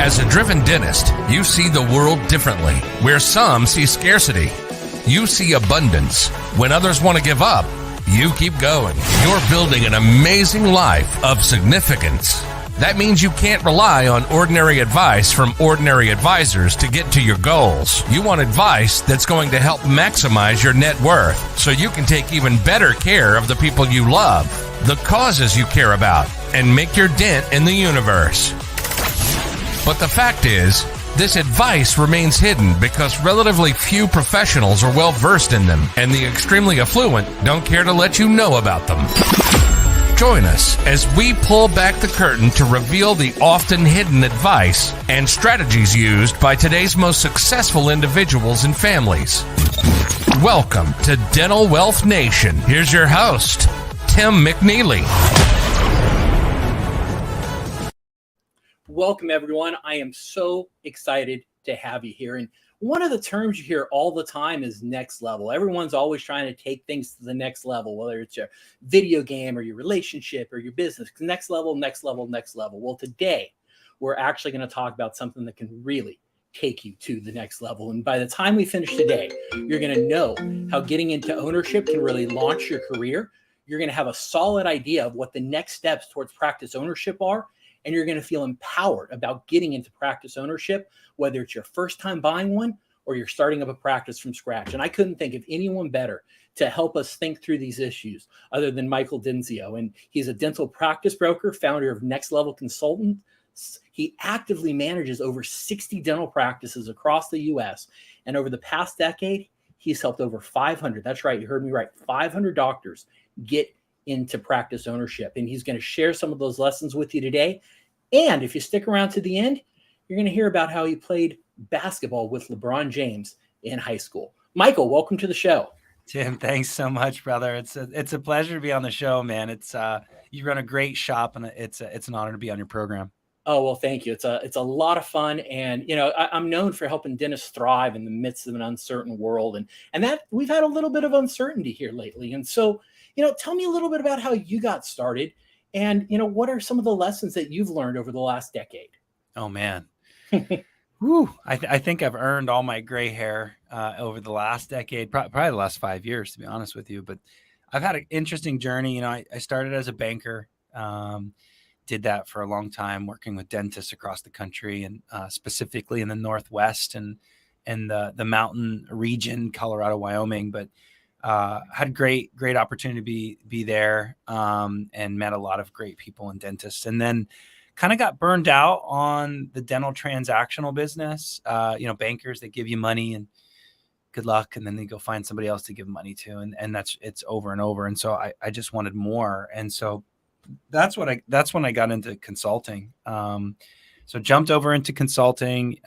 As a driven dentist, you see the world differently. Where some see scarcity, you see abundance. When others want to give up, you keep going. You're building an amazing life of significance. That means you can't rely on ordinary advice from ordinary advisors to get to your goals. You want advice that's going to help maximize your net worth so you can take even better care of the people you love, the causes you care about, and make your dent in the universe. But the fact is, this advice remains hidden because relatively few professionals are well versed in them, and the extremely affluent don't care to let you know about them. Join us as we pull back the curtain to reveal the often hidden advice and strategies used by today's most successful individuals and families. Welcome to Dental Wealth Nation. Here's your host, Tim McNeely. Welcome, everyone. I am so excited to have you here. And one of the terms you hear all the time is next level. Everyone's always trying to take things to the next level, whether it's your video game or your relationship or your business. Next level, next level, next level. Well, today, we're actually going to talk about something that can really take you to the next level. And by the time we finish today, you're going to know how getting into ownership can really launch your career. You're going to have a solid idea of what the next steps towards practice ownership are. And you're going to feel empowered about getting into practice ownership, whether it's your first time buying one or you're starting up a practice from scratch. And I couldn't think of anyone better to help us think through these issues other than Michael Dinsio. And he's a dental practice broker, founder of Next Level Consultants. He actively manages over 60 dental practices across the U.S. And over the past decade, he's helped over 500, that's right, you heard me right, 500 doctors get into practice ownership. And he's going to share some of those lessons with you today. And if you stick around to the end, you're going to hear about how he played basketball with LeBron James in high school. Michael, welcome to the show. Tim, thanks so much, brother. It's a pleasure to be on the show, man. It's you run a great shop, and it's an honor to be on your program. Oh, well, thank you. It's a lot of fun. And, you know, I'm known for helping dentists thrive in the midst of an uncertain world. And that we've had a little bit of uncertainty here lately. And so, you know, tell me a little bit about how you got started and, you know, what are some of the lessons that you've learned over the last decade? Oh, man. Whew. I think I've earned all my gray hair over the last decade, probably the last 5 years, to be honest with you. But I've had an interesting journey. You know, I started as a banker, did that for a long time, working with dentists across the country and specifically in the Northwest and the mountain region, Colorado, Wyoming. But had great opportunity to be there and met a lot of great people and dentists, and then kind of got burned out on the dental transactional business. You know, bankers that give you money and good luck, and then they go find somebody else to give money to, and it's over and over. And so I just wanted more, and so that's when I got into consulting. So jumped over into consulting,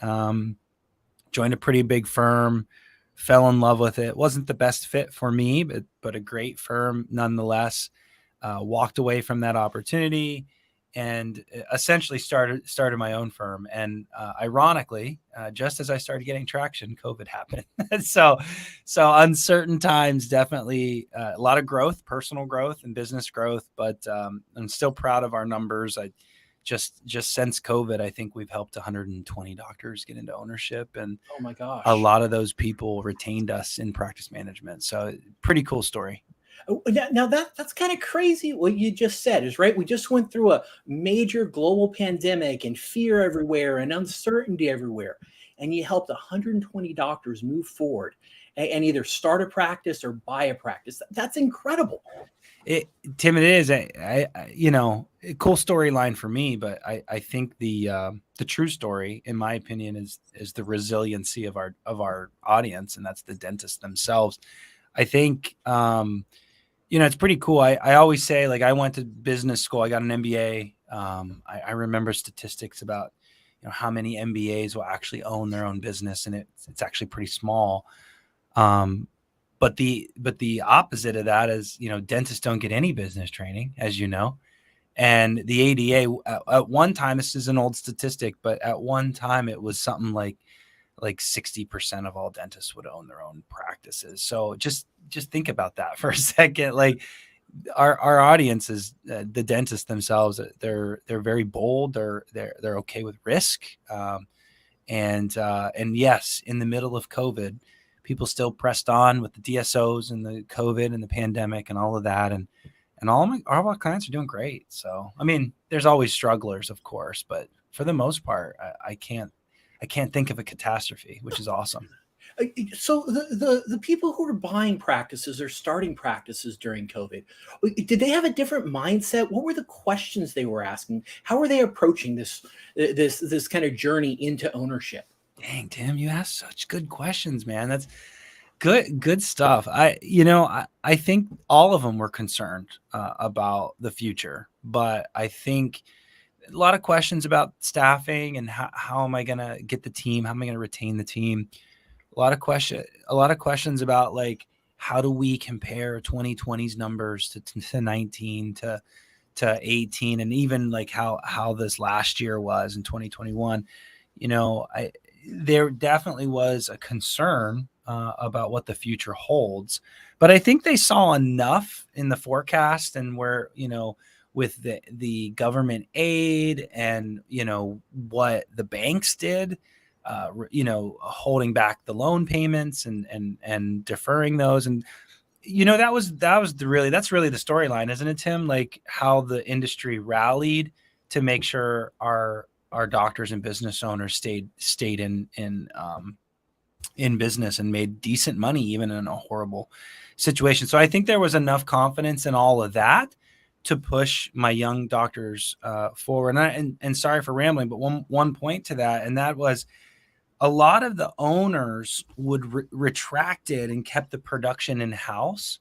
joined a pretty big firm. Fell in love with it. Wasn't the best fit for me, but a great firm nonetheless. Walked away from that opportunity and essentially started my own firm. And ironically, just as I started getting traction, COVID happened. so uncertain times, definitely a lot of growth, personal growth and business growth. But I'm still proud of our numbers. I just since COVID, I think we've helped 120 doctors get into ownership, and oh my gosh, a lot of those people retained us in practice management. So pretty cool story. Now that's kind of crazy. What you just said is right. We just went through a major global pandemic and fear everywhere and uncertainty everywhere, and you helped 120 doctors move forward and either start a practice or buy a practice. That's incredible. Tim, it is a cool storyline for me, but I think the true story, in my opinion, is the resiliency of our audience, and that's the dentists themselves. I think it's pretty cool. I always say, like, I went to business school, I got an MBA. I remember statistics about how many MBAs will actually own their own business, and it's actually pretty small. But the opposite of that is, dentists don't get any business training, as you know. And the ADA at one time, this is an old statistic, but at one time it was something like 60% of all dentists would own their own practices. So just think about that for a second. Like, our audience is the dentists themselves. They're very bold. They're okay with risk. And yes, in the middle of COVID, people still pressed on with the DSOs and the COVID and the pandemic and all of that. And all of our clients are doing great. So, I mean, there's always strugglers, of course, but for the most part, I can't think of a catastrophe, which is awesome. So the people who are buying practices or starting practices during COVID, did they have a different mindset? What were the questions they were asking? How were they approaching this kind of journey into ownership? Dang, Tim, you asked such good questions, man. That's good stuff. I think all of them were concerned about the future, but I think a lot of questions about staffing and how am I going to get the team? How am I going to retain the team? A lot of questions about like, how do we compare 2020's numbers to 19 to 18, and even like how this last year was in 2021. There definitely was a concern about what the future holds, but I think they saw enough in the forecast and where, with the government aid and, what the banks did, holding back the loan payments and deferring those. And, that's really the storyline, isn't it, Tim? Like how the industry rallied to make sure our doctors and business owners stayed in business and made decent money, even in a horrible situation. So I think there was enough confidence in all of that to push my young doctors forward. And sorry for rambling, but one point to that, and that was a lot of the owners would retracted and kept the production in house.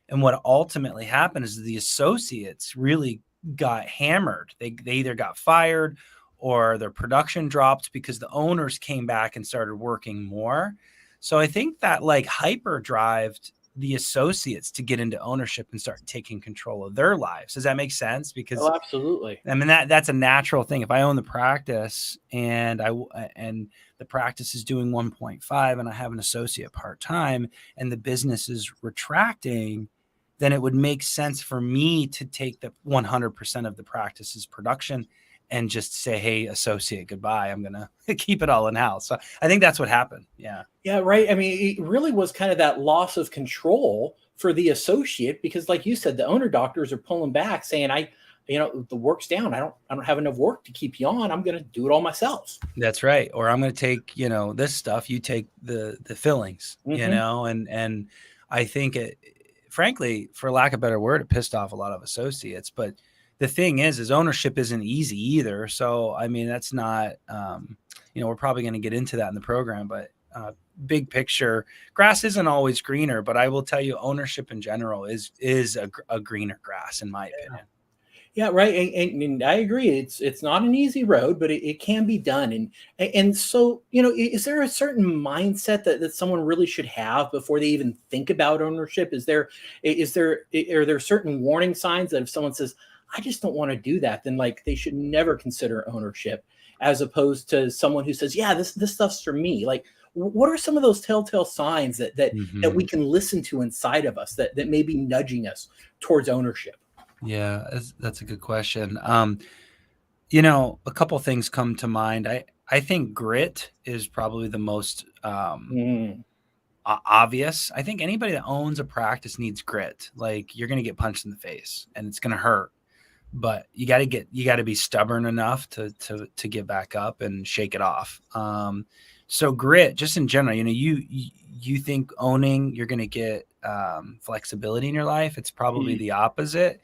And what ultimately happened is the associates really got hammered. They either got fired or their production dropped because the owners came back and started working more. So I think that like hyperdrived the associates to get into ownership and start taking control of their lives. Does that make sense? Because absolutely. I mean, that's a natural thing. If I own the practice and the practice is doing 1.5 and I have an associate part-time and the business is retracting, then it would make sense for me to take the 100% of the practice's production and just say, hey, associate, goodbye. I'm going to keep it all in house. So I think that's what happened. Yeah. Yeah. Right. I mean, it really was kind of that loss of control for the associate, because like you said, the owner doctors are pulling back saying, the work's down. I don't have enough work to keep you on. I'm going to do it all myself. That's right. Or I'm going to take, this stuff, you take the fillings, and I think frankly, for lack of a better word, it pissed off a lot of associates. But the thing is ownership isn't easy either. So, I mean, that's not, we're probably going to get into that in the program, but big picture, grass isn't always greener, but I will tell you ownership in general is a greener grass in my opinion. Yeah, right. And I agree. It's not an easy road, but it can be done. And so, is there a certain mindset that someone really should have before they even think about ownership? Are there certain warning signs that if someone says, I just don't want to do that, then like they should never consider ownership, as opposed to someone who says, yeah, this stuff's for me. Like, what are some of those telltale signs that we can listen to inside of us that may be nudging us towards ownership? Yeah, that's a good question. A couple things come to mind. I think grit is probably the most obvious. I think anybody that owns a practice needs grit. Like you're going to get punched in the face and it's going to hurt, but you got to be stubborn enough to get back up and shake it off. So grit, just in general, you think owning, you're going to get flexibility in your life. It's probably the opposite.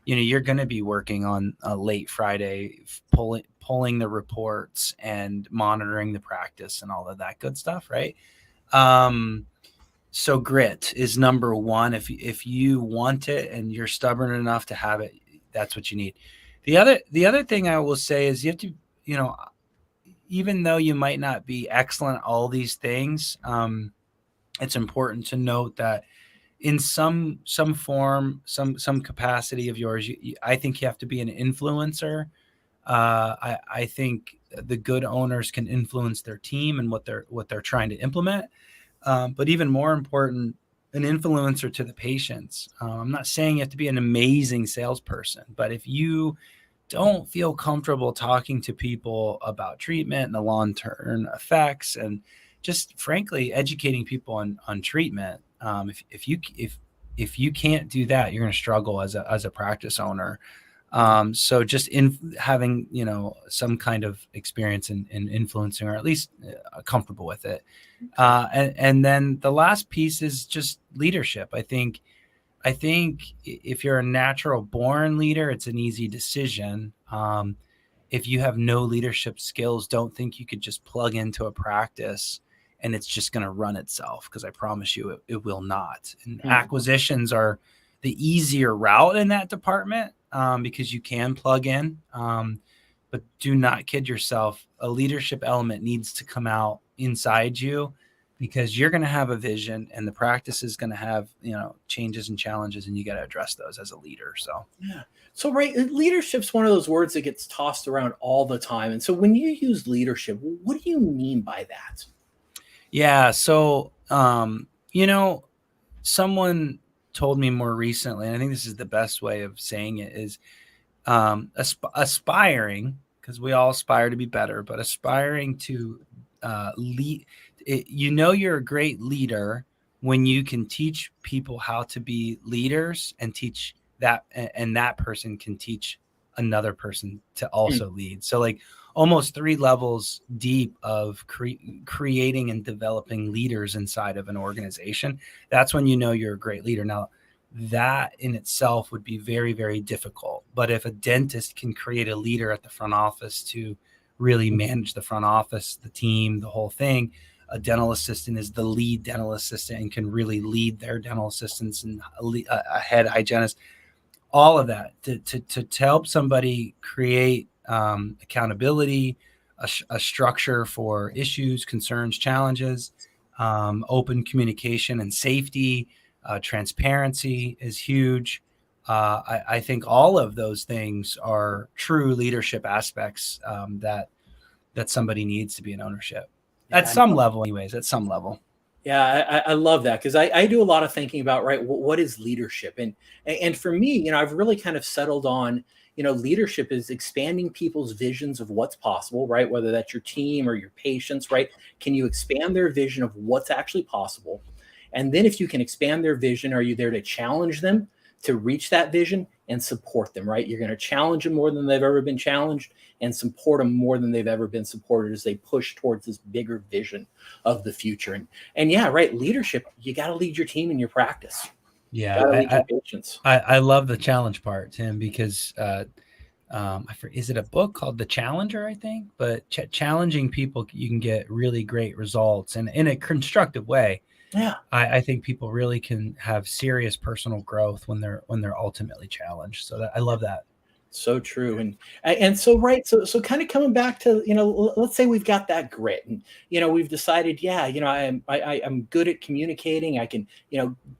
You're going to be working on a late Friday, pulling the reports and monitoring the practice and all of that good stuff. Right. So grit is number one. If you want it and you're stubborn enough to have it, that's what you need. The other thing I will say is you have to, even though you might not be excellent at all these things, it's important to note that in some form, some capacity of yours, I think you have to be an influencer. I think the good owners can influence their team and what they're trying to implement. But even more important, an influencer to the patients. I'm not saying you have to be an amazing salesperson, but if you don't feel comfortable talking to people about treatment and the long-term effects, and just frankly educating people on treatment, if you can't do that, you're going to struggle as a practice owner. So just in having, some kind of experience in influencing, or at least comfortable with it. And then the last piece is just leadership. I think if you're a natural born leader, it's an easy decision. If you have no leadership skills, don't think you could just plug into a practice and it's just going to run itself, because I promise you it will not. And acquisitions are the easier route in that department, because you can plug in. But do not kid yourself. A leadership element needs to come out inside you, because you're going to have a vision and the practice is going to have, changes and challenges, and you got to address those as a leader. So, yeah. So, right. Leadership's one of those words that gets tossed around all the time. And so when you use leadership, what do you mean by that? Yeah. So, someone told me more recently, and I think this is the best way of saying it, is aspiring, because we all aspire to be better, but aspiring to lead. You're a great leader when you can teach people how to be leaders, and teach that, and that person can teach another person to also lead. So like almost 3 levels deep of creating and developing leaders inside of an organization. That's when you're a great leader. Now, that in itself would be very, very difficult. But if a dentist can create a leader at the front office to really manage the front office, the team, the whole thing, a dental assistant is the lead dental assistant and can really lead their dental assistants, and a head hygienist, all of that to help somebody create accountability, a structure for issues, concerns, challenges, open communication and safety, transparency is huge. I think all of those things are true leadership aspects that somebody needs to be in ownership. At some level, anyways, at some level. Yeah, I love that, because I do a lot of thinking about, right, what is leadership? And for me, I've really kind of settled on, leadership is expanding people's visions of what's possible, right? Whether that's your team or your patients, right? Can you expand their vision of what's actually possible? And then if you can expand their vision, are you there to challenge them to reach that vision and support them, right? You're going to challenge them more than they've ever been challenged, and support them more than they've ever been supported as they push towards this bigger vision of the future. And yeah, right. Leadership, you got to lead your team in your practice. Yeah. I love the challenge part, Tim, because is it a book called The Challenger, I think? But challenging people, you can get really great results, and in a constructive way. Yeah, I think people really can have serious personal growth when they're ultimately challenged. So I love that. so true. And so right, so kind of coming back to, let's say we've got that grit, and we've decided, yeah, I'm good at communicating. I can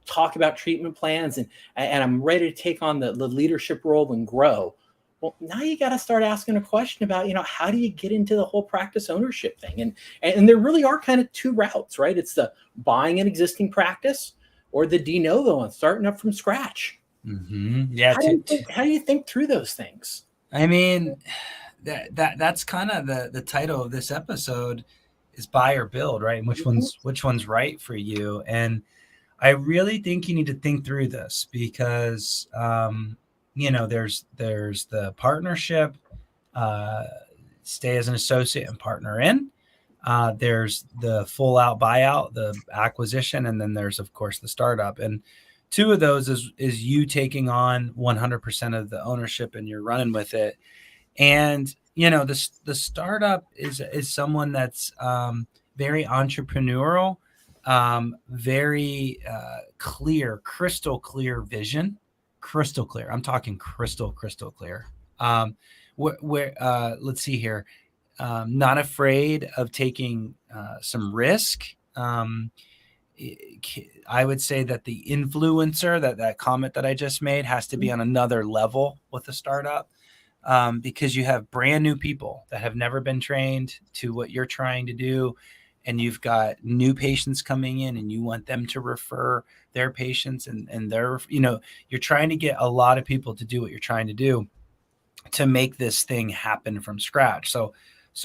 talk about treatment plans, and I'm ready to take on the leadership role and grow. Well, now you got to start asking a question about, how do you get into the whole practice ownership thing? And there really are kind of 2 routes, right? It's the buying an existing practice, or the de novo and starting up from scratch. Mm-hmm. Yeah. How do you think through those things? I mean, that's kind of the title of this episode is buy or build, right? And which one's right for you? And I really think you need to think through this, because there's the partnership, stay as an associate and partner in. There's the full out buyout, the acquisition, and then there's of course the startup. And 2 of those is you taking on 100% of the ownership and you're running with it. And the startup is someone that's very entrepreneurial, very clear, crystal clear vision. Crystal clear. I'm talking crystal clear. Let's see here. Not afraid of taking some risk. I would say that the influencer, that comment that I just made, has to be on another level with a startup, because you have brand new people that have never been trained to what you're trying to do. and you've got new patients coming in and you want them to refer their patients and they're, you're trying to get a lot of people to do what you're trying to do to make this thing happen from scratch. So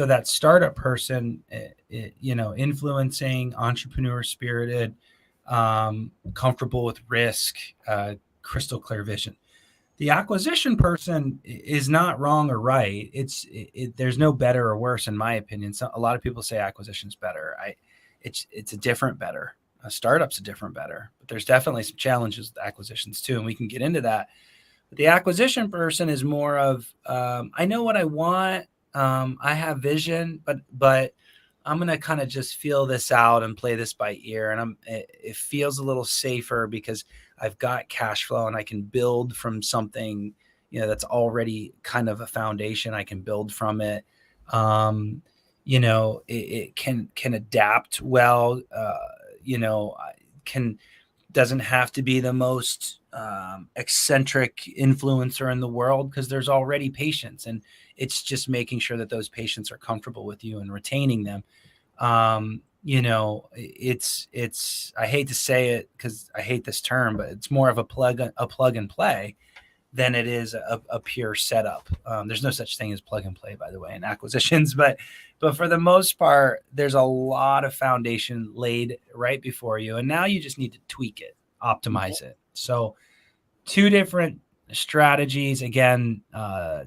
that startup person, influencing, entrepreneur spirited, comfortable with risk, crystal clear vision. The acquisition person is not wrong or right. There's no better or worse in my opinion. So a lot of people say acquisition's better. It's a different better. A startup's a different better, but there's definitely some challenges with acquisitions too, and we can get into that. But the acquisition person is more of I know what I want. I have vision, but I'm gonna kind of just feel this out and play this by ear, and it feels a little safer because I've got cash flow and I can build from something, that's already kind of a foundation. I can build from it. It can adapt well. Doesn't have to be the most eccentric influencer in the world because there's already patients, and it's just making sure that those patients are comfortable with you and retaining them. It's I hate to say it because I hate this term, but it's more of a plug and play than it is a pure setup. There's no such thing as plug and play, by the way, in acquisitions, but for the most part, there's a lot of foundation laid right before you, and now you just need to tweak it, optimize it. So 2 different strategies, again,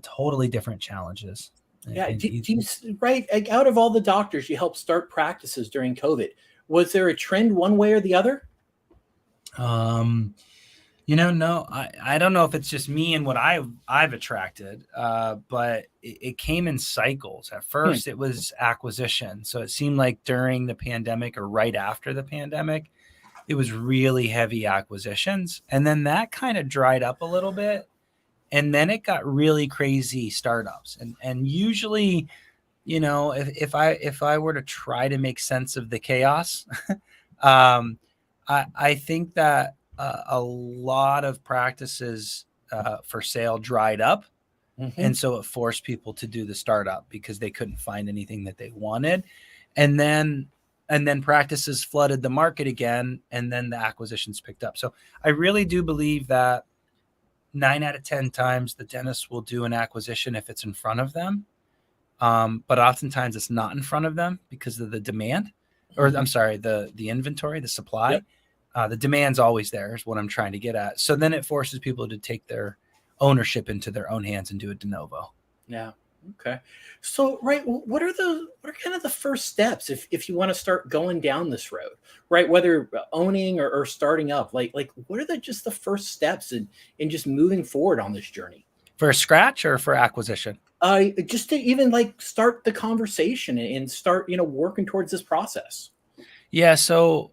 totally different challenges. Yeah. Right. Like, out of all the doctors you helped start practices during COVID, was there a trend one way or the other? No, I don't know if it's just me and what I've attracted, but it came in cycles. At first, it was acquisition. So it seemed like during the pandemic or right after the pandemic, it was really heavy acquisitions. And then that kind of dried up a little bit. And then it got really crazy startups. And usually, if I were to try to make sense of the chaos, I think that a lot of practices for sale dried up. Mm-hmm. And so it forced people to do the startup because they couldn't find anything that they wanted. And then practices flooded the market again, and then the acquisitions picked up. So I really do believe that 9 out of 10 times the dentist will do an acquisition if it's in front of them. But oftentimes it's not in front of them because of the demand, or I'm sorry, the inventory, the supply. Yep. The demand's always there is what I'm trying to get at. So then it forces people to take their ownership into their own hands and do it de novo. Yeah. Okay. So, right. What are kind of the first steps if you want to start going down this road, right? Whether owning or starting up, like what are just the first steps in just moving forward on this journey? For scratch or for acquisition? Just to even start the conversation and start, working towards this process. Yeah. So,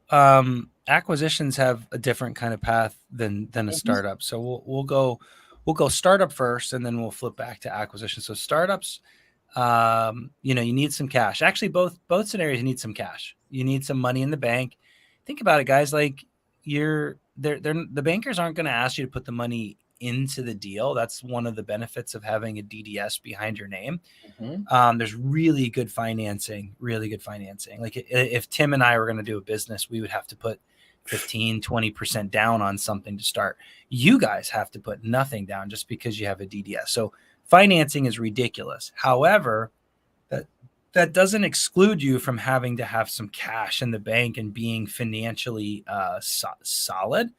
acquisitions have a different kind of path than a startup. So we'll go startup first, and then we'll flip back to acquisition. So startups, you need some cash. Actually, both scenarios, you need some cash. You need some money in the bank. Think about it, guys. Like the bankers aren't going to ask you to put the money into the deal. That's one of the benefits of having a DDS behind your name. Mm-hmm. There's really good financing. Like if Tim and I were going to do a business, we would have to put 15-20% down on something to start. You guys have to put nothing down just because you have a DDS. So financing is ridiculous. However, that doesn't exclude you from having to have some cash in the bank and being financially solid.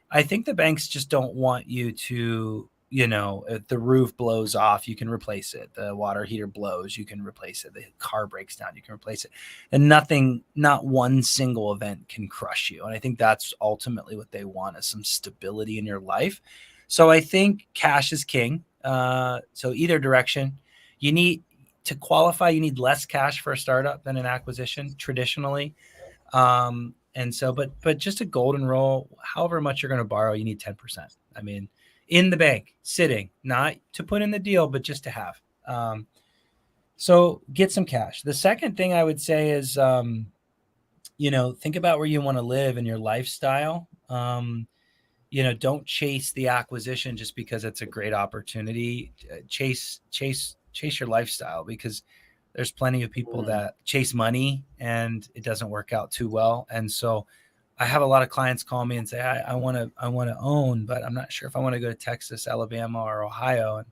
I think the banks just don't want you to, if the roof blows off, you can replace it. The water heater blows, you can replace it. The car breaks down, you can replace it. And not one single event can crush you. And I think that's ultimately what they want, is some stability in your life. So I think cash is king. So either direction, you need to qualify. You need less cash for a startup than an acquisition traditionally. And so, but just a golden rule, however much you're going to borrow, you need 10%. I mean, in the bank, sitting, not to put in the deal, but just to have. So get some cash. The second thing I would say is, think about where you want to live and your lifestyle. Don't chase the acquisition just because it's a great opportunity. Chase your lifestyle, because There's plenty of people that chase money and it doesn't work out too well. And so I have a lot of clients call me and say, I want to own, but I'm not sure if I want to go to Texas, Alabama, or Ohio, and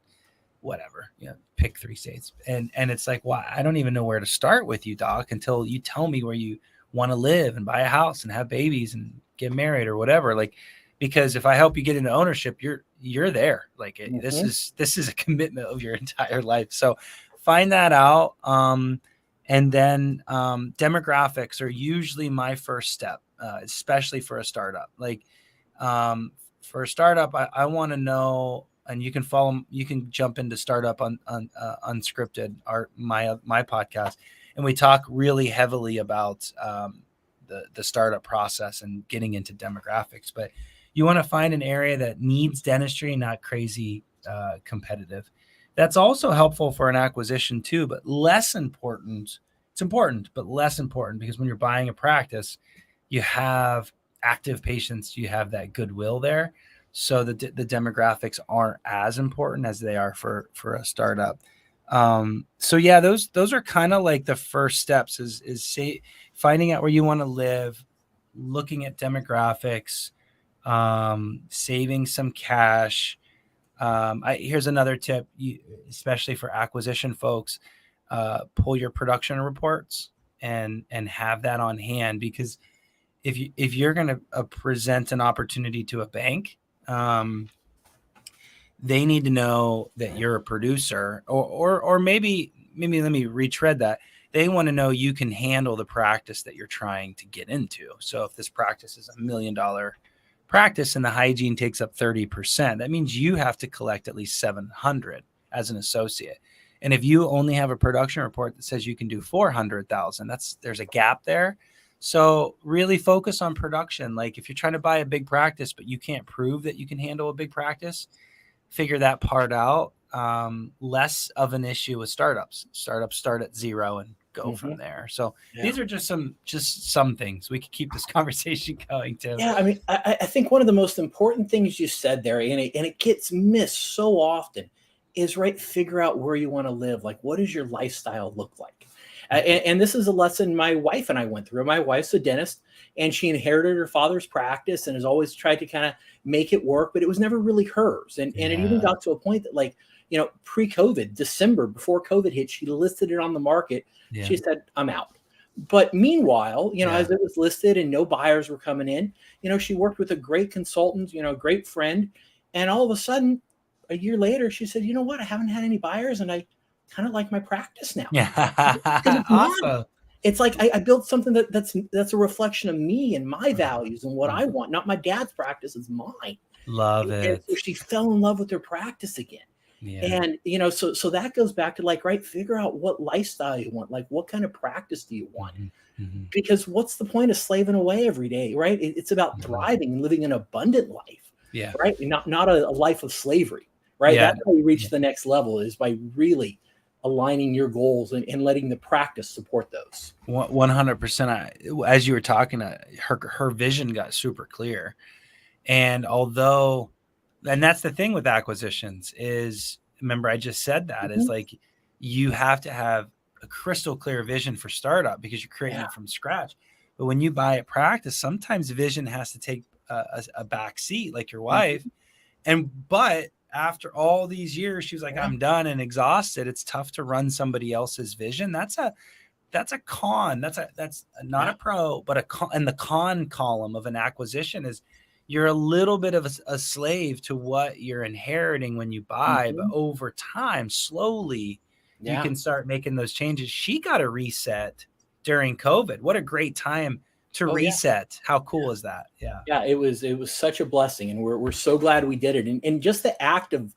whatever, pick 3 states. And it's like, well, I don't even know where to start with you, doc, until you tell me where you want to live and buy a house and have babies and get married or whatever. Like, because if I help you get into ownership, you're there. Like this is a commitment of your entire life. So find that out. And then demographics are usually my first step, especially for a startup. Like for a startup, I want to know, and you can jump into Startup on Unscripted, my podcast, and we talk really heavily about the startup process and getting into demographics. But you want to find an area that needs dentistry, not crazy competitive. That's also helpful for an acquisition too, but less important. It's important, but less important, because when you're buying a practice, you have active patients, you have that goodwill there. So the demographics aren't as important as they are for a startup. So yeah, those are kind of like the first steps is finding out where you want to live, looking at demographics, saving some cash. Here's another tip, especially for acquisition folks, pull your production reports and have that on hand, because if you're going to present an opportunity to a bank, they need to know that you're a producer, or maybe let me retread that. They want to know you can handle the practice that you're trying to get into. So if this practice is $1 million practice and the hygiene takes up 30%, that means you have to collect at least 700 as an associate. And if you only have a production report that says you can do 400,000, there's a gap there. So really focus on production. Like if you're trying to buy a big practice, but you can't prove that you can handle a big practice, figure that part out. Less of an issue with startups. Startups start at 0 and go from there. So these are just some things. We could keep this conversation going too. Yeah, I mean, I think one of the most important things you said there, and it gets missed so often, is figure out where you want to live. Like, what does your lifestyle look like? And this is a lesson my wife and I went through. My wife's a dentist, and she inherited her father's practice and has always tried to kind of make it work, but it was never really hers. And it even got to a point that, pre-COVID, December, before COVID hit, she listed it on the market. Yeah. She said, I'm out. But meanwhile, as it was listed and no buyers were coming in, she worked with a great consultant, a great friend. And all of a sudden, a year later, she said, you know what? I haven't had any buyers, and I kind of like my practice now. Yeah. Awesome. It's like I built something that's a reflection of me and my values and what I want. Not my dad's practice, it's mine. Love it. And so she fell in love with her practice again. Yeah. And so that goes back to figure out what lifestyle you want. Like, what kind of practice do you want? Mm-hmm. Because what's the point of slaving away every day, right? It's about thriving and living an abundant life. Yeah. Right. Not a life of slavery. Right. Yeah. That's how you reach the next level, is by really aligning your goals and letting the practice support those. 100%. As you were talking, her vision got super clear. And that's the thing with acquisitions is, remember, I just said that is like, you have to have a crystal clear vision for startup because you're creating it from scratch. But when you buy a practice, sometimes vision has to take a back seat, like your wife. But after all these years, she was like, I'm done and exhausted. It's tough to run somebody else's vision. That's a con. That's not a pro, but a con. And the con column of an acquisition is you're a little bit of a slave to what you're inheriting when you buy, but over time, slowly, you can start making those changes. She got a reset during COVID. What a great time to reset. How cool is that? Yeah, it was such a blessing, and we're so glad we did it. And just the act of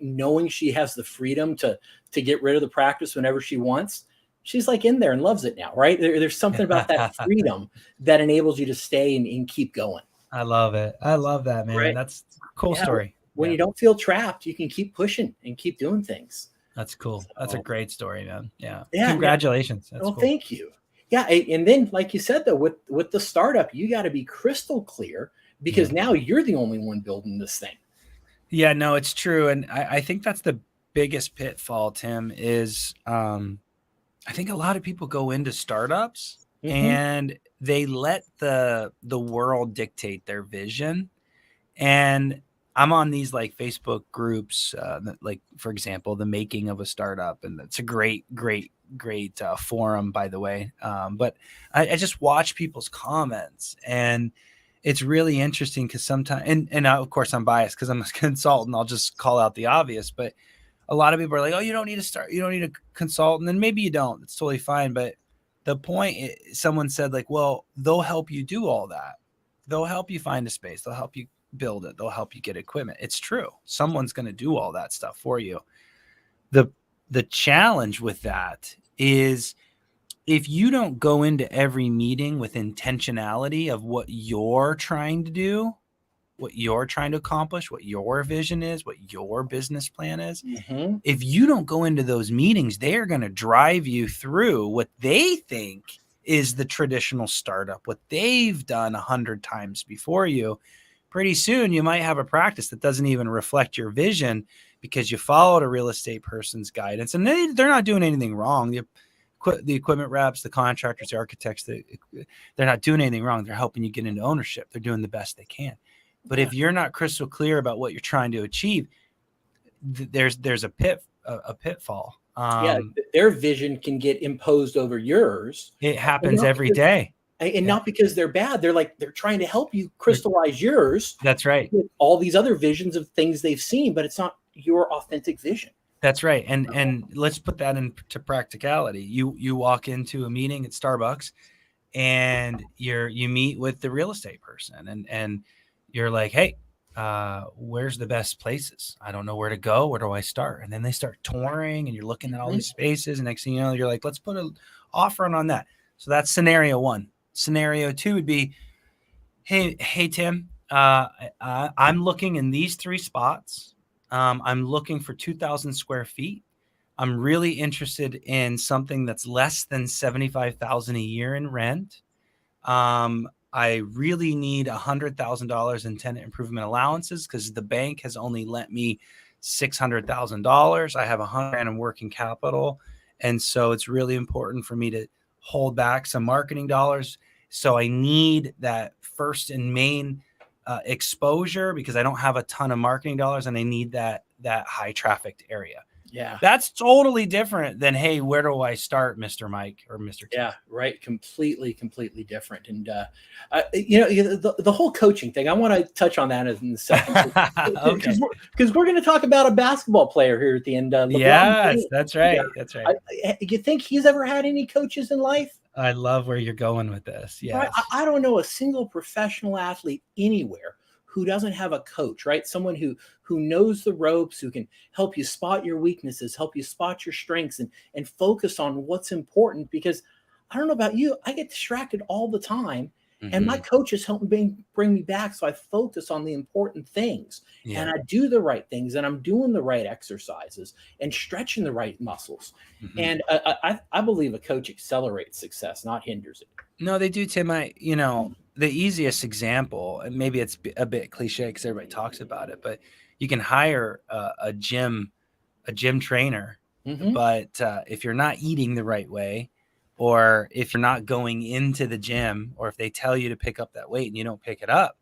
knowing she has the freedom to get rid of the practice whenever she wants. She's in there and loves it now, right? There's something about that freedom that enables you to stay and keep going. I love it. I love that, man. Right? That's a cool story. When you don't feel trapped, you can keep pushing and keep doing things. That's cool. So, that's a great story, man. Yeah. Congratulations. That's cool. Thank you. Yeah. And then, like you said, though, with the startup, you got to be crystal clear, because now you're the only one building this thing. Yeah, no, it's true. And I think that's the biggest pitfall, Tim, is I think a lot of people go into startups Mm-hmm. and they let the world dictate their vision. And I'm on these like Facebook groups, like for example, the making of a startup, and it's a great forum, by the way. But I just watch people's comments, and it's really interesting because sometimes, and of course I'm biased because I'm a consultant. I'll just call out the obvious, but a lot of people are like, "Oh, you don't need to start. You don't need a consultant," and maybe you don't. It's totally fine. But the point, someone said, like, "Well, they'll help you do all that. They'll help you find a space. They'll help you build it. They'll help you get equipment." It's true. Someone's going to do all that stuff for you. The challenge with that is if you don't go into every meeting with intentionality of what you're trying to do, what you're trying to accomplish, what your vision is, what your business plan is, Mm-hmm. if you don't go into those meetings, they're going to drive you through what they think is the traditional startup, what they've done 100 times before you. Pretty soon you might have a practice that doesn't even reflect your vision because you followed a real estate person's guidance, and they're not doing anything wrong. The equipment reps, the contractors, the architects, they're not doing anything wrong. They're helping you get into ownership. They're doing the best they can. But if you're not crystal clear about what you're trying to achieve, there's a pitfall. Their vision can get imposed over yours. It happens every day. And not because they're bad. They're trying to help you crystallize yours. That's right. With all these other visions of things they've seen, but it's not your authentic vision. That's right. And let's put that into practicality. You walk into a meeting at Starbucks and you meet with the real estate person and you're like, "Hey, where's the best places? I don't know where to go. Where do I start?" And then they start touring and you're looking at all these spaces. And next thing you know, you're like, "Let's put an offer on that." So that's scenario one. Scenario two would be, Hey, Tim, I'm looking in these 3 spots. I'm looking for 2,000 square feet. I'm really interested in something that's less than $75,000 a year in rent. I really need $100,000 in tenant improvement allowances because the bank has only lent me $600,000. I have $100,000 in working capital, and so it's really important for me to hold back some marketing dollars. So I need that first and main exposure because I don't have a ton of marketing dollars, and I need that high trafficked area. Yeah. That's totally different than, "Hey, where do I start, Mr. Mike or Mr. Keith?" Yeah, right. Completely different. And, the whole coaching thing, I want to touch on that in a second. Okay. Because we're going to talk about a basketball player here at the end. Yes, James. That's right. Yeah. That's right. You think he's ever had any coaches in life? I love where you're going with this. Yes. I don't know a single professional athlete anywhere who doesn't have a coach, right? Someone who knows the ropes, who can help you spot your weaknesses, help you spot your strengths, and focus on what's important. Because I don't know about you, I get distracted all the time, and my coaches help bring me back, so I focus on the important things, and I do the right things, and I'm doing the right exercises and stretching the right muscles. And I believe a coach accelerates success, not hinders it. No, they do, Tim. The easiest example, and maybe it's a bit cliche because everybody talks about it, but you can hire a gym trainer, but if you're not eating the right way, or if you're not going into the gym, or if they tell you to pick up that weight and you don't pick it up,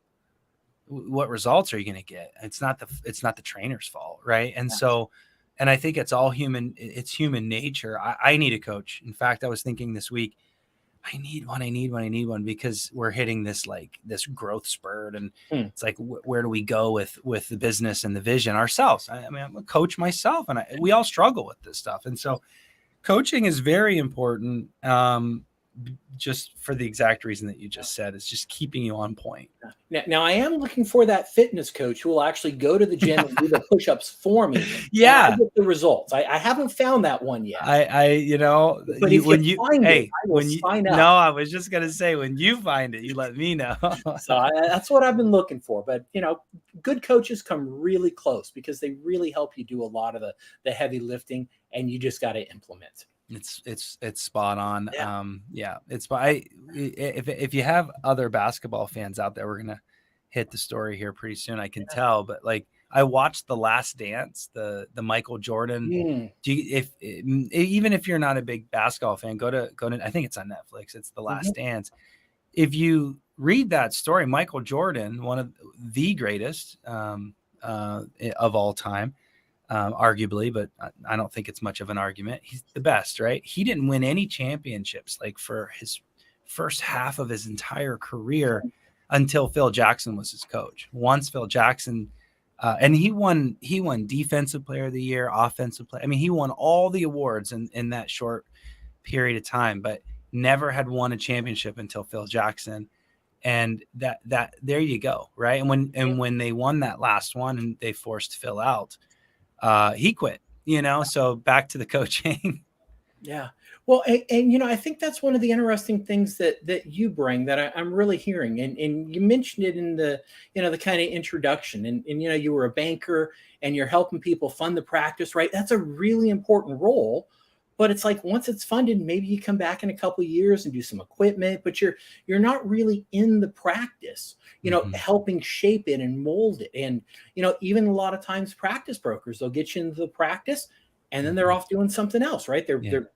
what results are you going to get? It's not the trainer's fault, right? And so, and I think it's all human. It's human nature. I need a coach. In fact, I was thinking this week, I need one because we're hitting this growth spurt, and it's like, where do we go with the business and the vision ourselves? I mean, I'm a coach myself, and we all struggle with this stuff. And so coaching is very important, just for the exact reason that you just said. It's just keeping you on point. Now I am looking for that fitness coach who will actually go to the gym and do the push-ups for me. Yeah, I get the results. I haven't found that one yet. But when you find it, I will sign up. No, I was just gonna say, when you find it, you let me know. So that's what I've been looking for. But good coaches come really close because they really help you do a lot of the heavy lifting, and you just got to implement. It's spot on. If you have other basketball fans out there, we're gonna hit the story here pretty soon, I can tell. But like, I watched The Last Dance, the Michael Jordan. Mm. Even if you're not a big basketball fan, go to. I think it's on Netflix. It's The Last Mm-hmm. Dance. If you read that story, Michael Jordan, one of the greatest of all time, arguably, but I don't think it's much of an argument. He's the best, right? He didn't win any championships like for his first half of his entire career until Phil Jackson was his coach. Once Phil Jackson, and he won Defensive Player of the Year, Offensive Player. I mean, he won all the awards in that short period of time, but never had won a championship until Phil Jackson. And that there you go, right? And when they won that last one and they forced Phil out, he quit, so back to the coaching. Yeah. Well, and I think that's one of the interesting things that you bring that I'm really hearing. And you mentioned it in the, the kind of introduction and, you were a banker and you're helping people fund the practice, right? That's a really important role. But it's like once it's funded, maybe you come back in a couple of years and do some equipment, but you're not really in the practice, helping shape it and mold it. And, even a lot of times practice brokers, they'll get you into the practice and then they're off doing something else, right? They're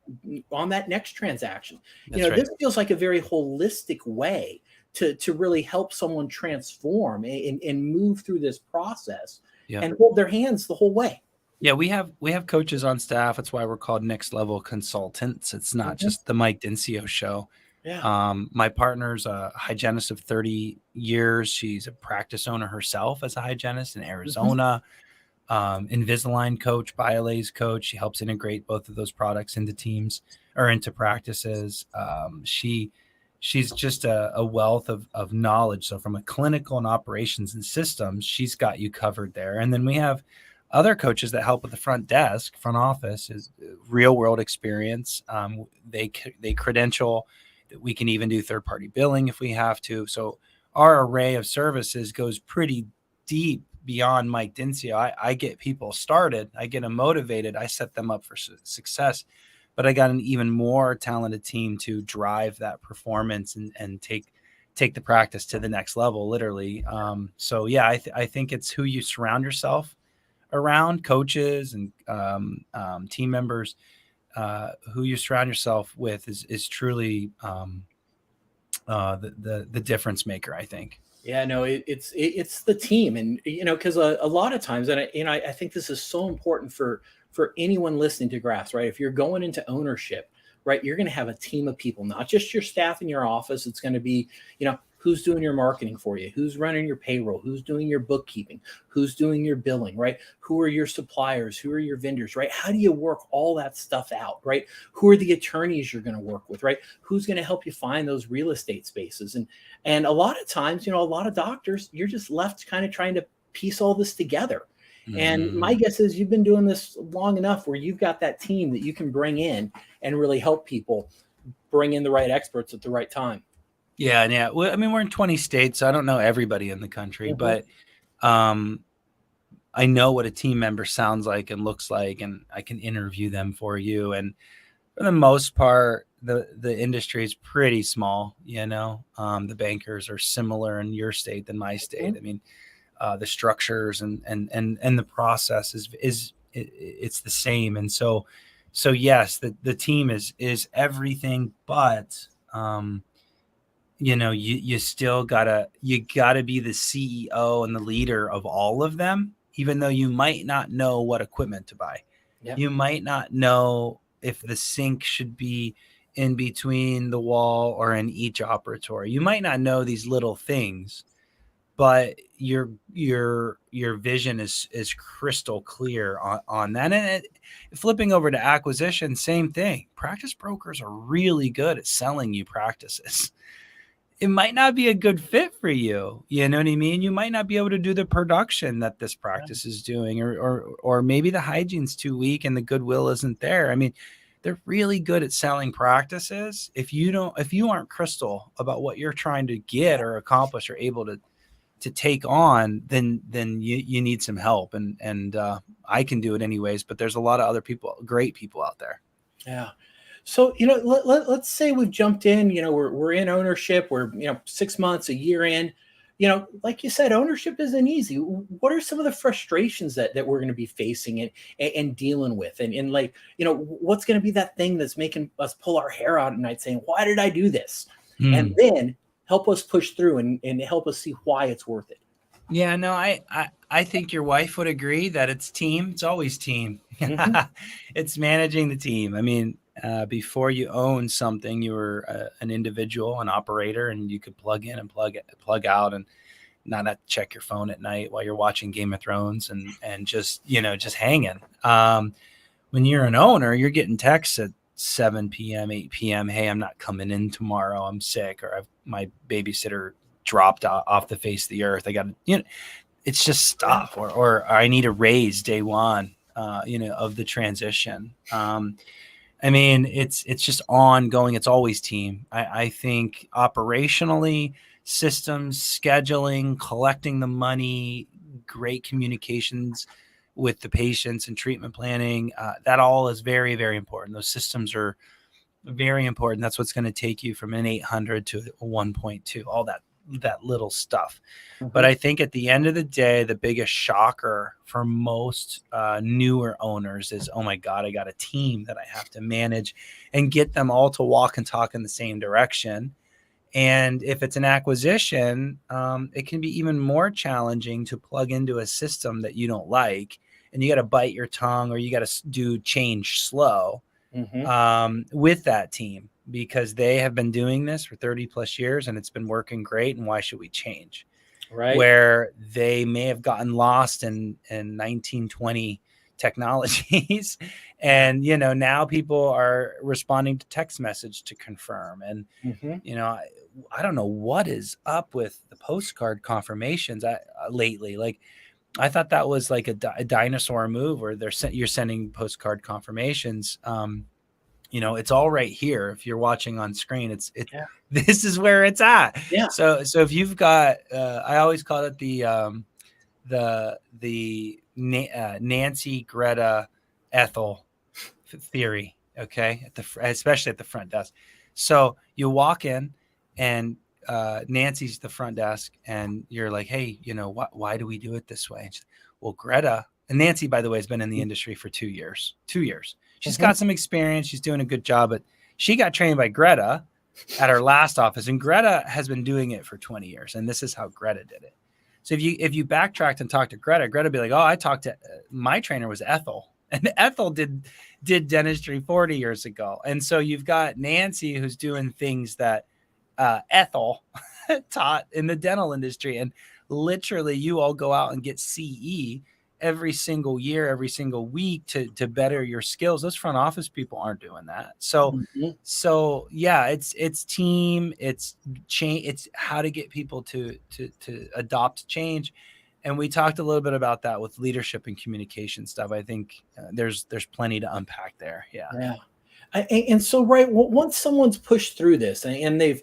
on that next transaction. That's right. This feels like a very holistic way to really help someone transform and move through this process and hold their hands the whole way. Yeah, we have coaches on staff. That's why we're called Next Level Consultants. It's not just the Mike Dinsio show. Yeah. My partner's a hygienist of 30 years. She's a practice owner herself as a hygienist in Arizona. Invisalign coach, BioLays coach. She helps integrate both of those products into teams or into practices. She's just a wealth of knowledge. So from a clinical and operations and systems, she's got you covered there. And then we have other coaches that help with the front desk, front office, is real world experience. They credential that we can even do third party billing if we have to. So our array of services goes pretty deep beyond Mike Dinsio. I get people started, I get them motivated, I set them up for success, but I got an even more talented team to drive that performance and take the practice to the next level, literally. So yeah, I think it's who you surround yourself around, coaches and team members, who you surround yourself with is truly the difference maker, I think. Yeah, no, it's the team, and because a lot of times, and I think this is so important for anyone listening to Graphs, right? If you're going into ownership, right, you're going to have a team of people, not just your staff in your office. It's going to be, who's doing your marketing for you, who's running your payroll, who's doing your bookkeeping, who's doing your billing, right? Who are your suppliers? Who are your vendors, right? How do you work all that stuff out, right? Who are the attorneys you're going to work with, right? Who's going to help you find those real estate spaces? And a lot of times, a lot of doctors, you're just left kind of trying to piece all this together. And my guess is you've been doing this long enough where you've got that team that you can bring in and really help people bring in the right experts at the right time. Yeah. Well, I mean, we're in 20 states, so I don't know everybody in the country, but I know what a team member sounds like and looks like, and I can interview them for you. And for the most part, the industry is pretty small. The bankers are similar in your state than my state. I mean, the structures and the process is it's the same. And so yes, the team is everything, but you still gotta be the CEO and the leader of all of them, even though you might not know what equipment to buy. Yep. You might not know if the sink should be in between the wall or in each operatory. You might not know these little things, but your vision is crystal clear on that. And flipping over to acquisition, same thing. Practice brokers are really good at selling you practices. It might not be a good fit for you. You know what I mean? You might not be able to do the production that this practice is doing, or maybe the hygiene's too weak and the goodwill isn't there. I mean, they're really good at selling practices. If you aren't crystal about what you're trying to get or accomplish or able to take on, then you need some help. And I can do it anyways, but there's a lot of other great people out there. Yeah. So, let's say we've jumped in, we're in ownership, we're, 6 months, a year in. like you said, ownership isn't easy. What are some of the frustrations that we're going to be facing and dealing with? And like, what's going to be that thing that's making us pull our hair out at night saying, why did I do this? And then help us push through and help us see why it's worth it. Yeah, no, I think your wife would agree that it's team. It's always team. It's managing the team. I mean, before you own something, you were an individual, an operator, and you could plug in and plug out, and not have to check your phone at night while you're watching Game of Thrones and just hanging. When you're an owner, you're getting texts at 7 p.m., 8 p.m. Hey, I'm not coming in tomorrow. I'm sick, or my babysitter dropped off the face of the earth. I got to, it's just stuff, or I need a raise day one, of the transition. I mean, it's just ongoing. It's always team. I think operationally, systems, scheduling, collecting the money, great communications with the patients and treatment planning, that all is very, very important. Those systems are very important. That's what's going to take you from an 800 to a 1.2, all that little stuff. But I think at the end of the day, the biggest shocker for most newer owners is, oh my God, I got a team that I have to manage and get them all to walk and talk in the same direction. And if it's an acquisition, it can be even more challenging to plug into a system that you don't like, and you got to bite your tongue, or you got to do change slow with that team, because they have been doing this for 30 plus years and it's been working great. And why should we change? Right. Where they may have gotten lost in 1920 technologies and, now people are responding to text message to confirm. And, I don't know what is up with the postcard confirmations lately. Like, I thought that was like a dinosaur move where you're sending postcard confirmations. It's all right here. If you're watching on screen, this is where it's at. Yeah. So if you've got, I always call it the Nancy, Greta, Ethel theory. Okay. Especially at the front desk. So you walk in and Nancy's the front desk, and you're like, hey, why do we do it this way? Well, Greta, and Nancy, by the way, has been in the industry for 2 years. She's got some experience. She's doing a good job, but she got trained by Greta at her last office, and Greta has been doing it for 20 years. And this is how Greta did it. So if you backtracked and talked to Greta would be like, oh, I talked to my trainer was Ethel, and Ethel did dentistry 40 years ago. And so you've got Nancy, who's doing things that Ethel taught in the dental industry. And literally you all go out and get CE every single year, every single week to better your skills. Those front office people aren't doing that. So yeah, it's team, it's change, it's how to get people to adopt change. And we talked a little bit about that with leadership and communication stuff. I think there's plenty to unpack there. Yeah. And so, right, once someone's pushed through this and they've,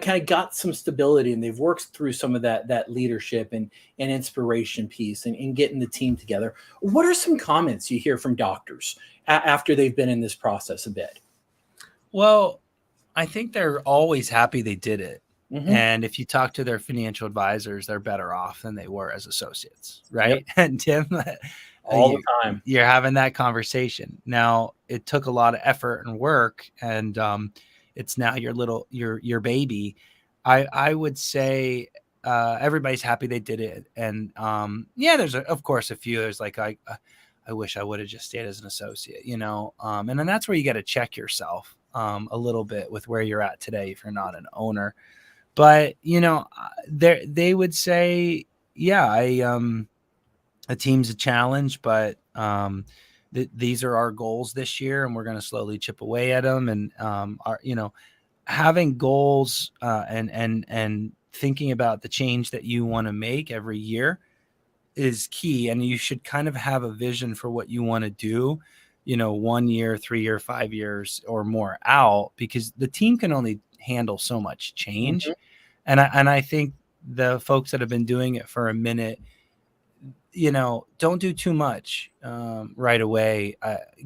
kind of got some stability and they've worked through some of that leadership and inspiration piece and getting the team together, what are some comments you hear from doctors after they've been in this process a bit? Well, I think they're always happy they did it. And if you talk to their financial advisors, they're better off than they were as associates, right? Yep. And Tim, all the time you're having that conversation. Now, it took a lot of effort and work, and it's now your baby. I would say everybody's happy they did it. And there's of course a few. There's like I wish I would have just stayed as an associate, and then that's where you got to check yourself a little bit with where you're at today if you're not an owner. But they would say, a team's a challenge, but these are our goals this year, and we're going to slowly chip away at them. And having goals and thinking about the change that you want to make every year is key. And you should kind of have a vision for what you want to do, 1 year, 3 year, 5 years or more out, because the team can only handle so much change. And I think the folks that have been doing it for a minute, don't do too much right away.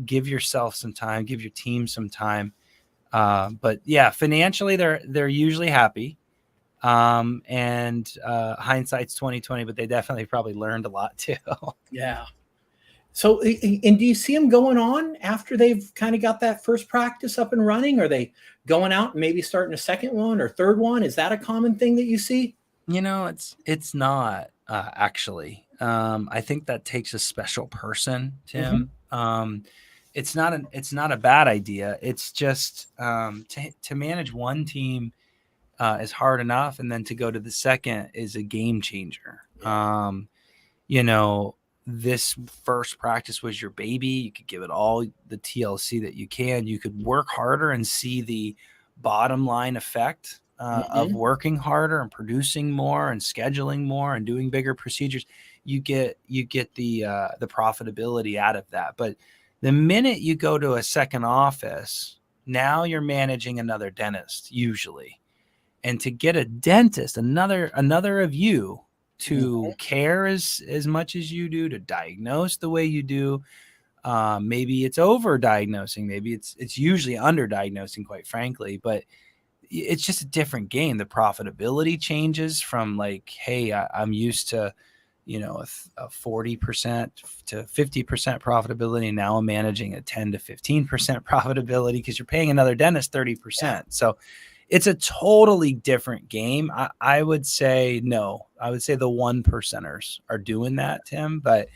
Give yourself some time, give your team some time. But yeah, financially they're usually happy. And hindsight's 2020, but they definitely probably learned a lot too. Yeah. So, and do you see them going on after they've kind of got that first practice up and running? Are they going out and maybe starting a second one or third one? Is that a common thing that you see? It's not actually. I think that takes a special person, Mm-hmm. Tim. It's not a bad idea. It's just to manage one team is hard enough, and then to go to the second is a game changer. Yeah. You know, this first practice was your baby. You could give it all the TLC that you can. You could work harder and see the bottom line effect of Mm-hmm. working harder and producing more and scheduling more and doing bigger procedures. You get the profitability out of that. But the minute you go to a second office, now you're managing another dentist usually. And to get a dentist, another of you to care as much as you do, to diagnose the way you do, maybe it's over diagnosing, maybe it's usually under diagnosing, quite frankly, but it's just a different game. The profitability changes from like, hey, I'm used to, a 40% to 50% profitability. And now I'm managing a 10 to 15% profitability because you're paying another dentist 30%. So it's a totally different game. I would say no. I would say the 1%ers are doing that, Tim. But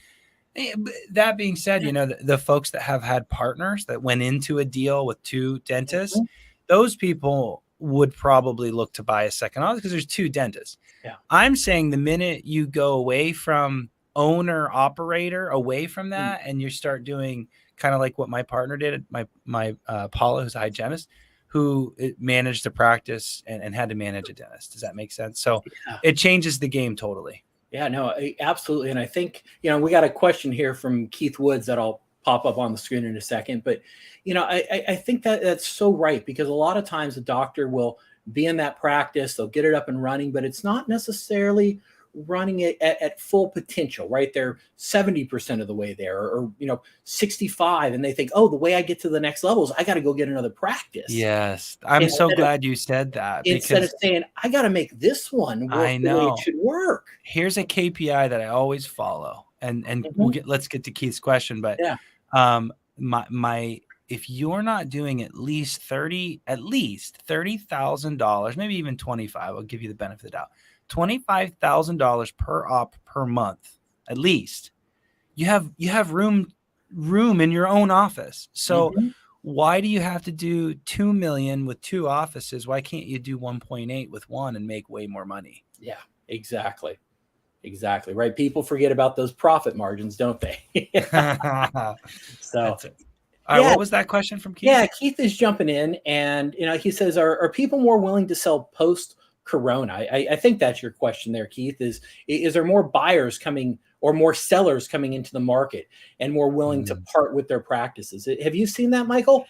that being said, the folks that have had partners that went into a deal with two dentists, those people would probably look to buy a second office because there's two dentists. Yeah. I'm saying the minute you go away from owner operator, away from that, and you start doing kind of like what my partner did, my Paula, who's a hygienist, who managed a practice and had to manage a dentist. Does that make sense? So it changes the game totally. Yeah, no, absolutely. And I think, we got a question here from Keith Woods that I'll pop up on the screen in a second. But, I think that's so right, because a lot of times the doctor will be in that practice, they'll get it up and running, but it's not necessarily running it at full potential, right? They're 70% of the way there, or 65. And they think, oh, the way I get to the next level is I got to go get another practice. Yes. I'm so glad you said that. Instead of saying, I got to make this one work the way it should work. Here's a KPI that I always follow. And let's get to Keith's question. But if you're not doing at least $30,000, maybe even 25, I'll give you the benefit of the doubt. $25,000 per op per month, at least. You have room in your own office. So why do you have to do 2 million with two offices? Why can't you do 1.8 with one and make way more money? Yeah, exactly. Right. People forget about those profit margins, don't they? So all right, what was that question from Keith? Yeah, Keith is jumping in, and he says, are people more willing to sell post Corona? I think that's your question there, Keith. Is there more buyers coming or more sellers coming into the market and more willing to part with their practices? Have you seen that, Michael?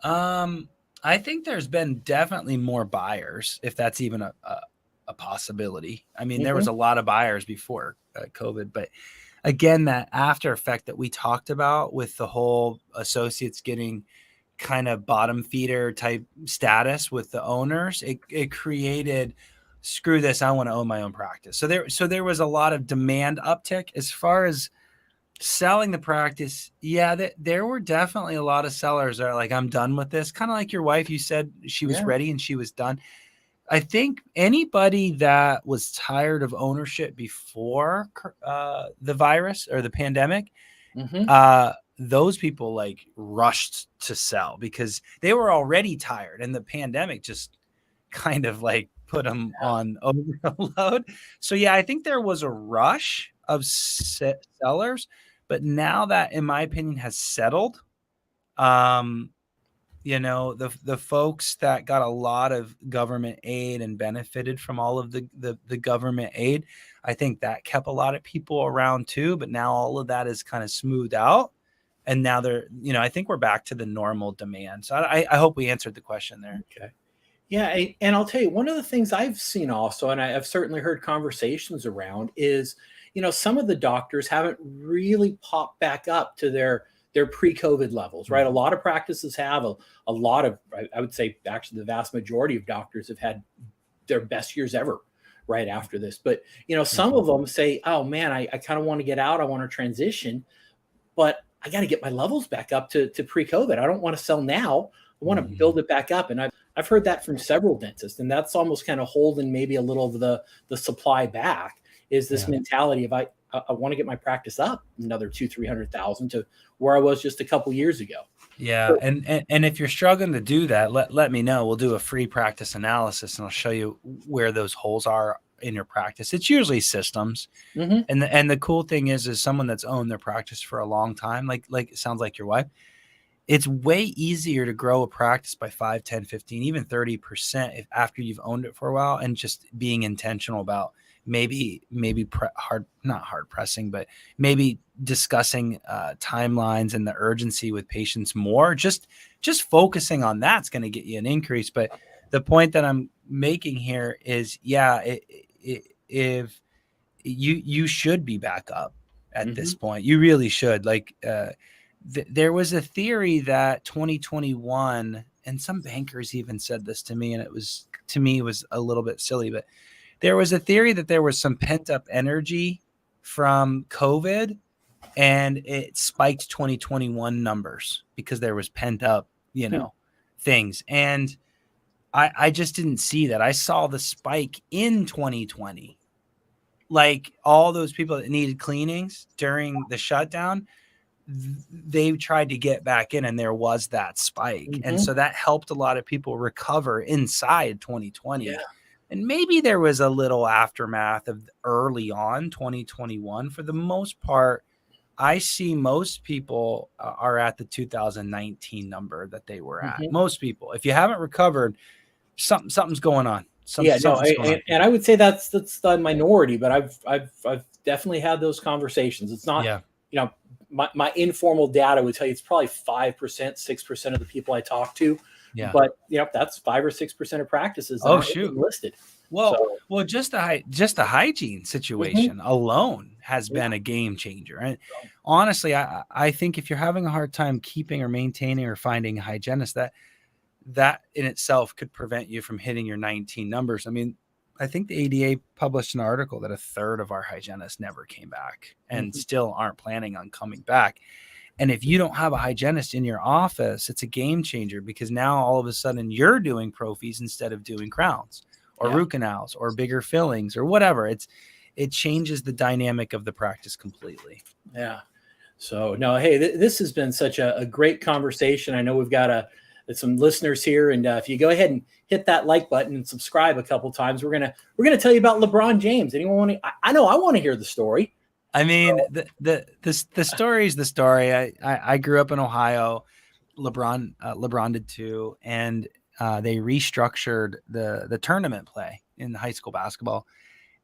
I think there's been definitely more buyers, if that's even a possibility. I mean, there was a lot of buyers before COVID, but again, that after effect that we talked about with the whole associates getting kind of bottom feeder type status with the owners, it created, screw this, I want to own my own practice. So there was a lot of demand uptick. As far as selling the practice, there were definitely a lot of sellers that are like, I'm done with this. Kind of like your wife, you said she was ready and she was done. I think anybody that was tired of ownership before the virus or the pandemic, those people like rushed to sell because they were already tired, and the pandemic just kind of like put them on overload. So I think there was a rush of sellers, but now that, in my opinion, has settled, the folks that got a lot of government aid and benefited from all of the government aid, I think that kept a lot of people around too. But now all of that is kind of smoothed out. And now I think we're back to the normal demand. So I hope we answered the question there. Okay. Yeah. And I'll tell you, one of the things I've seen also, and I've certainly heard conversations around, is, some of the doctors haven't really popped back up to their their pre-COVID levels, right? A lot of practices have a lot of, I would say actually the vast majority of doctors have had their best years ever right after this. But, some of them say, oh man, I kind of want to get out. I want to transition, but I got to get my levels back up to pre-COVID. I don't want to sell now. I want to build it back up. And I've heard that from several dentists, and that's almost kind of holding maybe a little of the supply back, is this mentality of I want to get my practice up another 200,000-300,000 to where I was just a couple years ago. Yeah. So, and if you're struggling to do that, let me know. We'll do a free practice analysis and I'll show you where those holes are in your practice. It's usually systems. And the cool thing is someone that's owned their practice for a long time, like it sounds like your wife, it's way easier to grow a practice by 5, 10, 15, even 30% after you've owned it for a while, and just being intentional about maybe not hard pressing, but maybe discussing timelines and the urgency with patients more. Just focusing on that's going to get you an increase. But the point that I'm making here is, if you should be back up at this point, you really should. Like there was a theory that 2021, and some bankers even said this to me, and it was a little bit silly, but there was a theory that there was some pent up energy from COVID and it spiked 2021 numbers because there was pent up, things. And I just didn't see that. I saw the spike in 2020. Like all those people that needed cleanings during the shutdown, they tried to get back in and there was that spike. And so that helped a lot of people recover inside 2020. Yeah. And maybe there was a little aftermath of early on 2021. For the most part, I see most people are at the 2019 number that they were at. Most people, if you haven't recovered, something's going on. And I would say that's the minority, but I've definitely had those conversations. It's not, my informal data would tell you it's probably 5%, 6% of the people I talk to. Yeah. But that's 5 or 6% of practices that aren't listed. Well, just the hygiene situation alone has been a game changer. And honestly, I think if you're having a hard time keeping or maintaining or finding a hygienist, that in itself could prevent you from hitting your 19 numbers. I mean, I think the ADA published an article that a third of our hygienists never came back and still aren't planning on coming back. And if you don't have a hygienist in your office, it's a game changer, because now all of a sudden you're doing prophies instead of doing crowns or root canals or bigger fillings or whatever. It changes the dynamic of the practice completely. Yeah. So no, hey, this has been such a great conversation. I know we've got some listeners here, and if you go ahead and hit that like button and subscribe a couple times, we're gonna tell you about LeBron James. Anyone want to? I know I want to hear the story. I mean, the story is the story. I grew up in Ohio. LeBron did too, and they restructured the tournament play in high school basketball.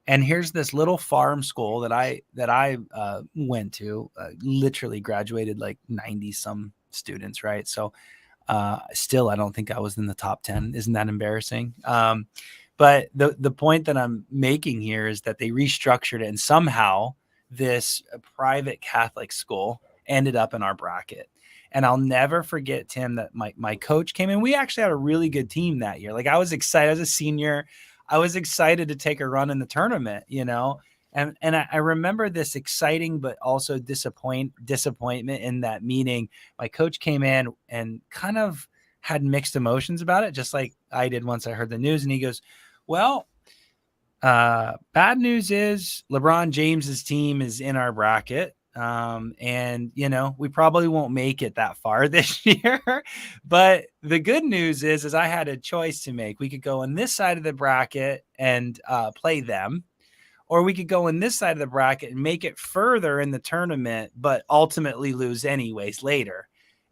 And here's this little farm school that I went to. Literally graduated like 90 some students, right? So still, I don't think I was in the top 10. Isn't that embarrassing? But the point that I'm making here is that they restructured it, and somehow this private Catholic school ended up in our bracket. And I'll never forget, Tim, that my coach came in. We actually had a really good team that year. Like, I was excited as a senior. I was excited to take a run in the tournament, and I remember this exciting, but also disappointment in that meeting. My coach came in and kind of had mixed emotions about it, just like I did once I heard the news. And he goes, well, bad news is LeBron James's team is in our bracket. And we probably won't make it that far this year, but the good news is I had a choice to make. We could go on this side of the bracket and, play them, or we could go in this side of the bracket and make it further in the tournament, but ultimately lose anyways later.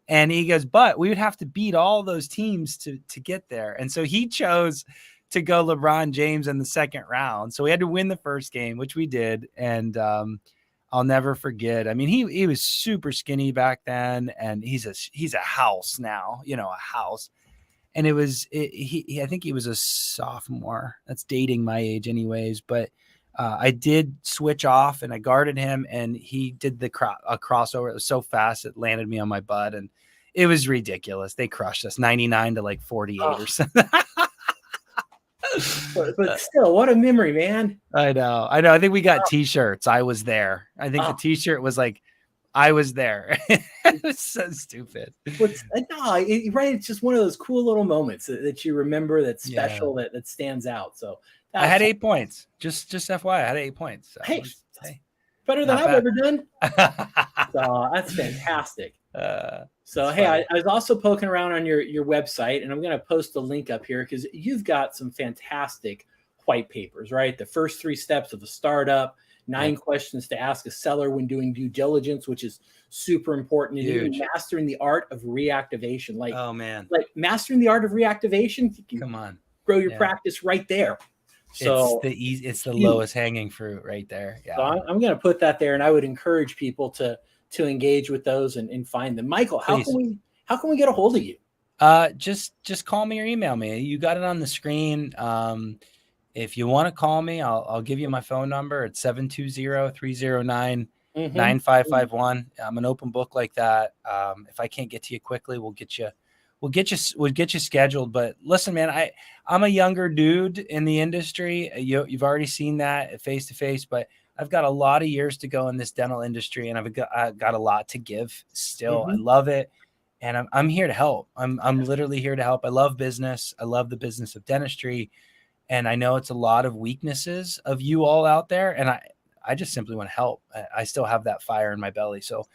And he goes, but we would have to beat all those teams to get there. And so he chose to go LeBron James in the second round. So we had to win the first game, which we did. And, I'll never forget. I mean, he was super skinny back then, and he's a house now, a house. And I think he was a sophomore. That's dating my age anyways. But I did switch off and I guarded him, and he did a crossover. It was so fast it landed me on my butt, and it was ridiculous. They crushed us 99 to like 48 or something. But still, what a memory, man. I know. I think we got T-shirts. I was there. I think the T-shirt was like, I was there. It was so stupid. Right. It's just one of those cool little moments that you remember that's special, that stands out. So I had 8 points. Just FYI, I had 8 points. So hey, better than I've ever done. So that's fantastic. Hey, I was also poking around on your website, and I'm going to post a link up here because you've got some fantastic white papers, right? The first 3 steps of a startup, 9 questions to ask a seller when doing due diligence, which is super important. And even mastering the art of reactivation. Like, oh man, like mastering the art of reactivation. You can come on, grow your practice right there. So it's the lowest hanging fruit right there. Yeah. So I'm going to put that there, and I would encourage people to engage with those and find them. Michael, how can we get a hold of you? Just call me or email me. You got it on the screen. If you want to call me, I'll give you my phone number. It's 720-309-9551. I'm an open book like that. If I can't get to you quickly, we'll get you scheduled. But listen, man, I'm a younger dude in the industry. You've already seen that face to face, but I've got a lot of years to go in this dental industry, and I've got a lot to give still. I love it. And I'm here to help. I'm literally here to help. I love business. I love the business of dentistry. And I know it's a lot of weaknesses of you all out there. And I just simply want to help. I still have that fire in my belly. So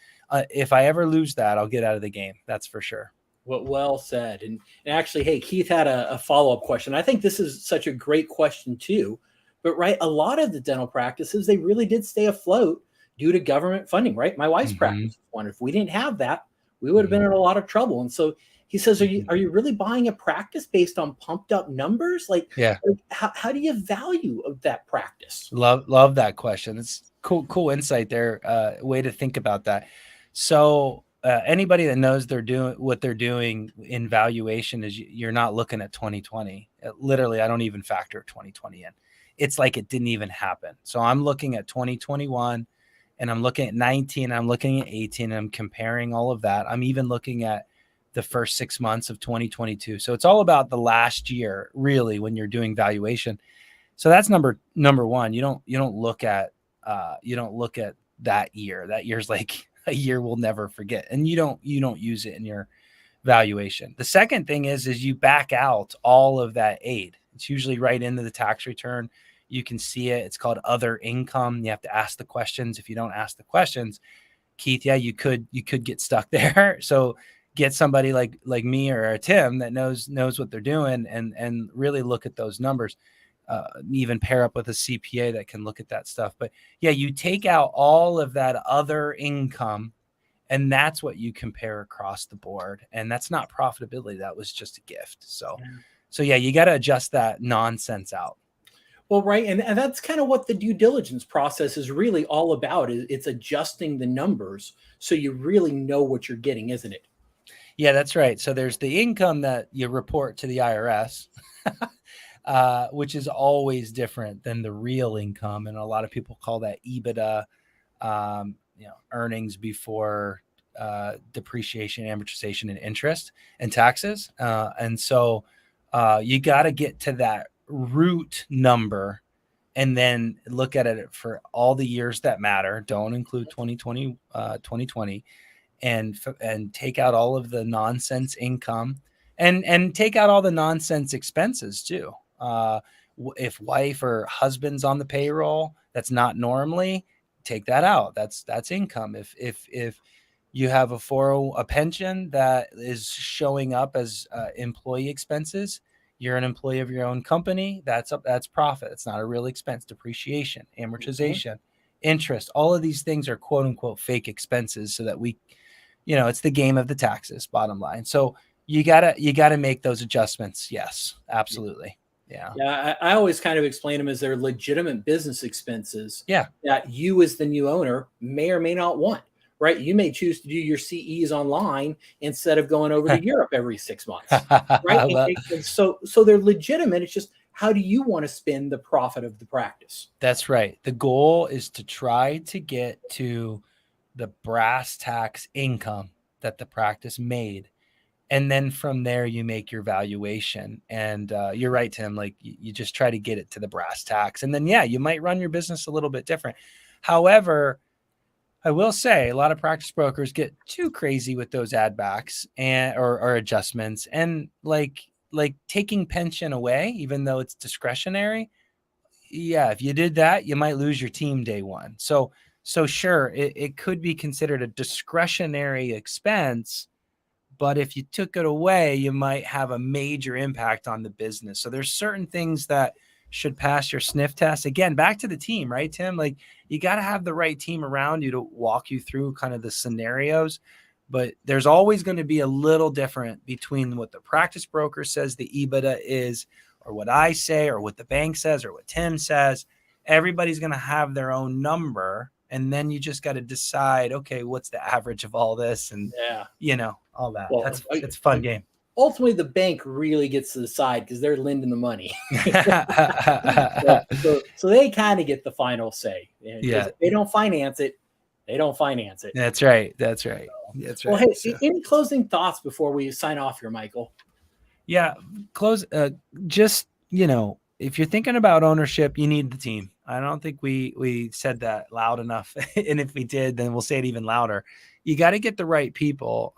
if I ever lose that, I'll get out of the game. That's for sure. Well said. And actually, hey, Keith had a follow-up question. I think this is such a great question too. But right, a lot of the dental practices, they really did stay afloat due to government funding, right? My wife's practice was one. If we didn't have that, we would have been in a lot of trouble. And so he says, are you really buying a practice based on pumped up numbers? Like how do you value that practice? Love that question. It's cool insight there. Way to think about that. So anybody that knows what they're doing in valuation is you're not looking at 2020. Literally, I don't even factor 2020 in. It's like it didn't even happen. So I'm looking at 2021, and I'm looking at 19, I'm looking at 18, and I'm comparing all of that. I'm even looking at the first 6 months of 2022. So it's all about the last year, really, when you're doing valuation. So that's number one. You don't look at that year. That year's like a year we'll never forget, and you don't use it in your valuation. The second thing is you back out all of that aid. It's usually right into the tax return. You can see it. It's called other income. You have to ask the questions. If you don't ask the questions, Keith, you could get stuck there. So get somebody like me or a Tim that knows what they're doing and really look at those numbers. Even pair up with a CPA that can look at that stuff. But you take out all of that other income, and that's what you compare across the board. And that's not profitability. That was just a gift. So you got to adjust that nonsense out. Well, right. And that's kind of what the due diligence process is really all about. It's adjusting the numbers so you really know what you're getting, isn't it? Yeah, that's right. So there's the income that you report to the IRS, which is always different than the real income. And a lot of people call that EBITDA, earnings before depreciation, amortization, and interest and taxes. And so you got to get to that root number and then look at it for all the years that matter. Don't include 2020, and take out all of the nonsense income and take out all the nonsense expenses too. If wife or husband's on the payroll, that's not normally, take that out. That's income. If you have a pension that is showing up as employee expenses, you're an employee of your own company, that's profit. It's not a real expense. Depreciation, amortization, interest, all of these things are quote unquote fake expenses so that we, it's the game of the taxes, bottom line. So you gotta make those adjustments. Yes, absolutely. Yeah. I always kind of explain them as they're legitimate business expenses. Yeah. That you as the new owner may or may not want. Right. You may choose to do your CEs online instead of going over to Europe every 6 months. Right. And so they're legitimate. It's just how do you want to spend the profit of the practice? That's right. The goal is to try to get to the brass tacks income that the practice made. And then from there, you make your valuation. And you're right, Tim, like you just try to get it to the brass tacks. And then, yeah, you might run your business a little bit different. However, I will say a lot of practice brokers get too crazy with those add backs and or adjustments, and like taking pension away, even though it's discretionary. Yeah, if you did that, you might lose your team day one. So sure, it could be considered a discretionary expense, but if you took it away, you might have a major impact on the business. So there's certain things that should pass your sniff test. Again, back to the team, right, Tim? Like you got to have the right team around you to walk you through kind of the scenarios, but there's always going to be a little different between what the practice broker says the EBITDA is, or what I say, or what the bank says, or what Tim says. Everybody's going to have their own number. And then you just got to decide, okay, what's the average of all this? And, all that. Well, it's a fun game. Ultimately, the bank really gets to decide because they're lending the money. so they kind of get the final say. Yeah. If they don't finance it, they don't finance it. That's right. Well, hey, any closing thoughts before we sign off here, Michael? Yeah, if you're thinking about ownership, you need the team. I don't think we said that loud enough. And if we did, then we'll say it even louder. You got to get the right people.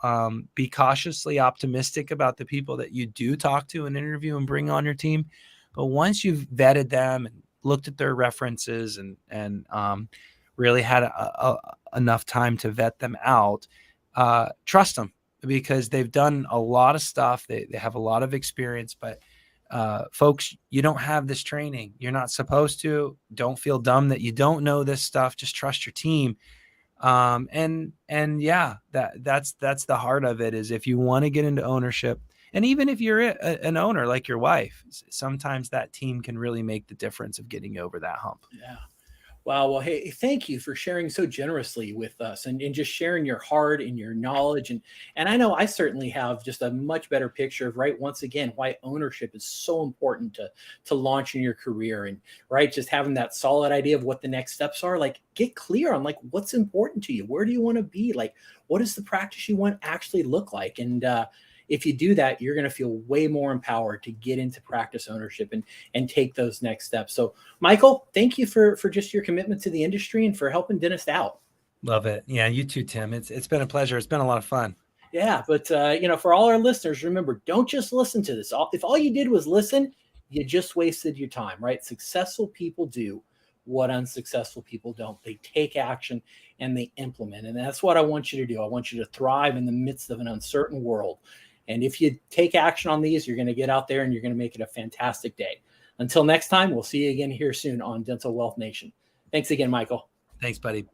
Be cautiously optimistic about the people that you do talk to and interview and bring on your team. But once you've vetted them and looked at their references and really had enough time to vet them out, trust them, because they've done a lot of stuff. They have a lot of experience, but folks, you don't have this training. You're not supposed to. Don't feel dumb that you don't know this stuff. Just trust your team. That's the heart of it, is if you want to get into ownership, and even if you're an owner like your wife, sometimes that team can really make the difference of getting over that hump. Yeah. Wow. Well, hey, thank you for sharing so generously with us and just sharing your heart and your knowledge. And I know I certainly have just a much better picture of, right, once again, why ownership is so important to launching your career, and right, just having that solid idea of what the next steps are. Like, get clear on like what's important to you. Where do you want to be? Like, what does the practice you want actually look like? And if you do that, you're going to feel way more empowered to get into practice ownership and take those next steps. So, Michael, thank you for just your commitment to the industry and for helping dentists out. Love it. Yeah, you too, Tim. It's been a pleasure. It's been a lot of fun. Yeah, but for all our listeners, remember, don't just listen to this. If all you did was listen, you just wasted your time, right? Successful people do what unsuccessful people don't. They take action and they implement. And that's what I want you to do. I want you to thrive in the midst of an uncertain world. And if you take action on these, you're going to get out there and you're going to make it a fantastic day. Until next time, we'll see you again here soon on Dental Wealth Nation. Thanks again, Michael. Thanks, buddy.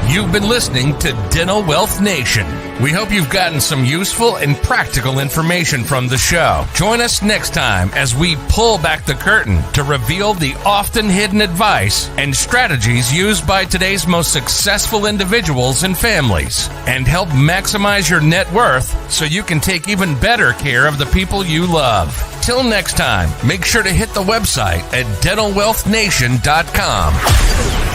You've been listening to Dental Wealth Nation. We hope you've gotten some useful and practical information from the show. Join us next time as we pull back the curtain to reveal the often hidden advice and strategies used by today's most successful individuals and families, and help maximize your net worth so you can take even better care of the people you love. Till next time, make sure to hit the website at dentalwealthnation.com.